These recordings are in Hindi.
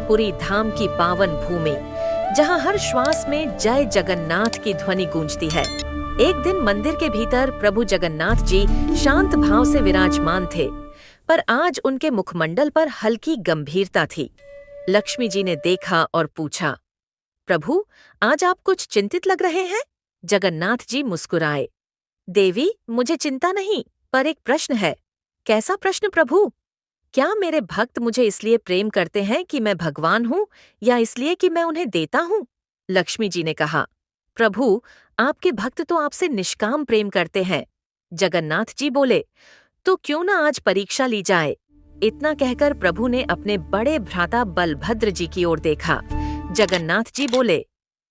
पुरी धाम की पावन भूमि, जहाँ हर श्वास में जय जगन्नाथ की ध्वनि गूंजती है। एक दिन मंदिर के भीतर प्रभु जगन्नाथ जी शांत भाव से विराजमान थे, पर आज उनके मुखमंडल पर हल्की गंभीरता थी। लक्ष्मी जी ने देखा और पूछा, प्रभु, आज आप कुछ चिंतित लग रहे हैं? जगन्नाथ जी मुस्कुराए। देवी, मुझे चिंता नहीं, पर एक प्रश्न है। कैसा प्रश्न प्रभु? क्या मेरे भक्त मुझे इसलिए प्रेम करते हैं कि मैं भगवान हूँ या इसलिए कि मैं उन्हें देता हूँ? लक्ष्मी जी ने कहा, प्रभु, आपके भक्त तो आपसे निष्काम प्रेम करते हैं। जगन्नाथ जी बोले, तो क्यों न आज परीक्षा ली जाए। इतना कहकर प्रभु ने अपने बड़े भ्राता बलभद्र जी की ओर देखा। जगन्नाथ जी बोले,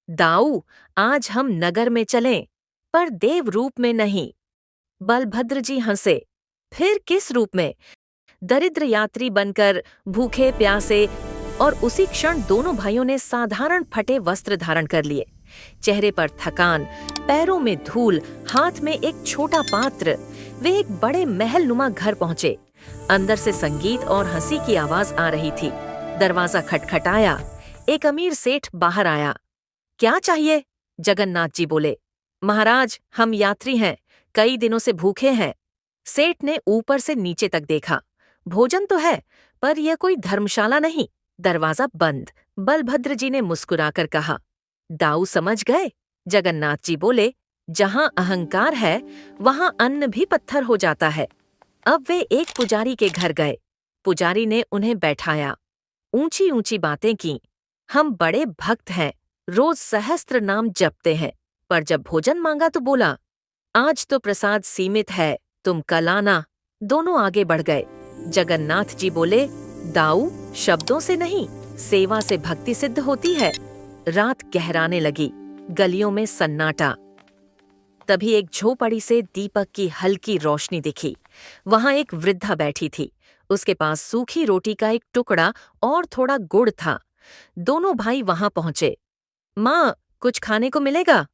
दाऊ, आज हम नगर में चलें, पर देव रूप में नहीं। बलभद्र जी हंसे, फिर किस रूप में? दरिद्र यात्री बनकर, भूखे प्यासे। और उसी क्षण दोनों भाइयों ने साधारण फटे वस्त्र धारण कर लिए। चेहरे पर थकान, पैरों में धूल, हाथ में एक छोटा पात्र। वे एक बड़े महल नुमा घर पहुंचे। अंदर से संगीत और हंसी की आवाज आ रही थी। दरवाजा खटखटाया। एक अमीर सेठ बाहर आया। क्या चाहिए? जगन्नाथ जी बोले, महाराज, हम यात्री हैं, कई दिनों से भूखे हैं। सेठ ने ऊपर से नीचे तक देखा। भोजन तो है, पर यह कोई धर्मशाला नहीं। दरवाजा बंद। बलभद्र जी ने मुस्कुराकर कहा, दाऊ समझ गए? जगन्नाथ जी बोले, जहां अहंकार है वहां अन्न भी पत्थर हो जाता है। अब वे एक पुजारी के घर गए। पुजारी ने उन्हें बैठाया। ऊंची ऊंची बातें की। हम बड़े भक्त हैं, रोज सहस्त्र नाम जपते हैं, पर जब भोजन मांगा तो बोला, आज तो प्रसाद सीमित है, तुम कल आना। दोनों आगे बढ़ गए। जगन्नाथ जी बोले, दाऊ, शब्दों से नहीं, सेवा से भक्ति सिद्ध होती है। रात गहराने लगी। गलियों में सन्नाटा। तभी एक झोपड़ी से दीपक की हल्की रोशनी दिखी। वहां एक वृद्धा बैठी थी। उसके पास सूखी रोटी का एक टुकड़ा और थोड़ा गुड़ था। दोनों भाई वहां पहुंचे। माँ, कुछ खाने को मिलेगा?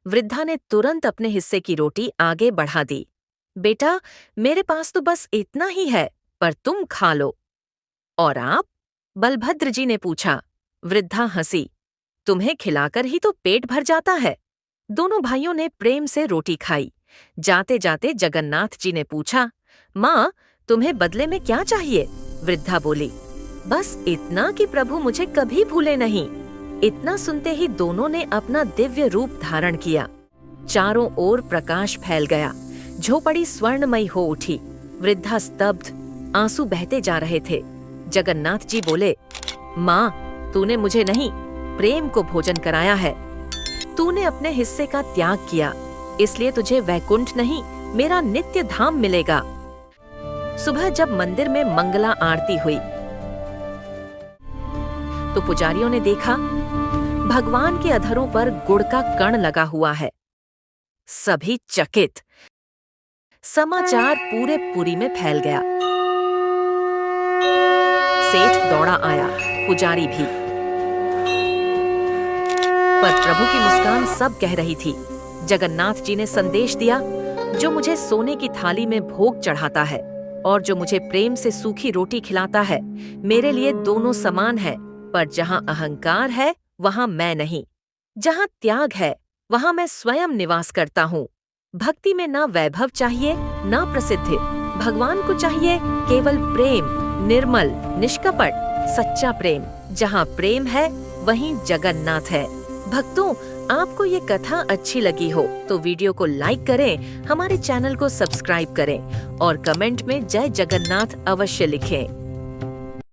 वृद्धा ने तुरंत अपने हिस्से की रोटी आगे बढ़ा दी। बेटा, मेरे पास तो बस इतना ही है, पर तुम खा लो। और आप? बलभद्र जी ने पूछा। वृद्धा हंसी। तुम्हें खिलाकर ही तो पेट भर जाता है। दोनों भाइयों ने प्रेम से रोटी खाई। जाते जाते जगन्नाथ जी ने पूछा, माँ, तुम्हें बदले में क्या चाहिए? वृद्धा बोली, बस इतना कि प्रभु मुझे कभी भूले नहीं। इतना सुनते ही दोनों ने अपना दिव्य रूप धारण किया। चारों ओर प्रकाश फैल गया। झोपड़ी स्वर्णमयी हो उठी। वृद्धा स्तब्ध, आंसू बहते जा रहे थे। जगन्नाथ जी बोले, माँ, तूने मुझे नहीं, प्रेम को भोजन कराया है। तूने अपने हिस्से का त्याग किया, इसलिए तुझे वैकुंठ नहीं, मेरा नित्य धाम मिलेगा। सुबह जब मंदिर में मंगला आरती हुई तो पुजारियों ने देखा, भगवान के अधरों पर गुड़ का कण लगा हुआ है। सभी चकित। समाचार पूरे पुरी में फैल गया। सेठ दौड़ा आया, पुजारी भी। पर प्रभु की मुस्कान सब कह रही थी। जगन्नाथ जी ने संदेश दिया, जो मुझे सोने की थाली में भोग चढ़ाता है और जो मुझे प्रेम से सूखी रोटी खिलाता है, मेरे लिए दोनों समान है। पर जहां अहंकार है वहां मैं नहीं। जहां त्याग है वहां मैं स्वयं निवास करता हूँ। भक्ति में ना वैभव चाहिए ना प्रसिद्धि। भगवान को चाहिए केवल प्रेम, निर्मल, निष्कपट, सच्चा प्रेम। जहाँ प्रेम है वहीं जगन्नाथ है। भक्तों, आपको ये कथा अच्छी लगी हो तो वीडियो को लाइक करें, हमारे चैनल को सब्सक्राइब करें और कमेंट में जय जगन्नाथ अवश्य लिखें।